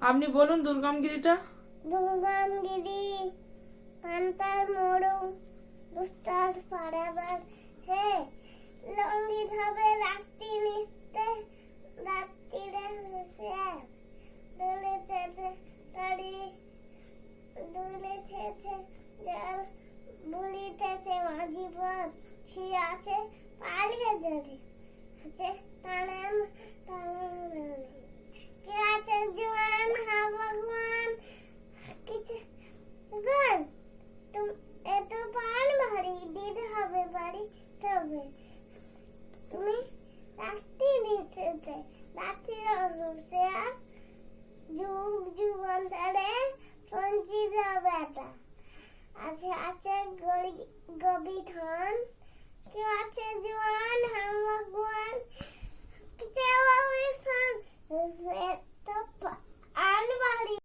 আপনি বলুন দুর্গমগিরিটা। দুর্গমগিরি কান্তার মরু দুস্তার পারাবার হে লঙ্গিত হবে রাত্রি নিস্তে রাত্রিরে শেয়ার দুলেছে তারি দুলেছে জল বুলিতেছে মাঝি পথ সে আছে পালিয়ে যদি আছে টানাম টানাম কে আছে জোয়ান হা ভগবান কিছু গান তুম এত পান ভারী দিতে হবে বাড়ি তবে তুমি রাত্রি নিচেতে রাত্রি শেয়ার যুগ যুগান্তরে সঞ্চিত বেটা আছে আছে গবিধান কেউ আছে জোয়ান হাম ভগবান কেউ আছে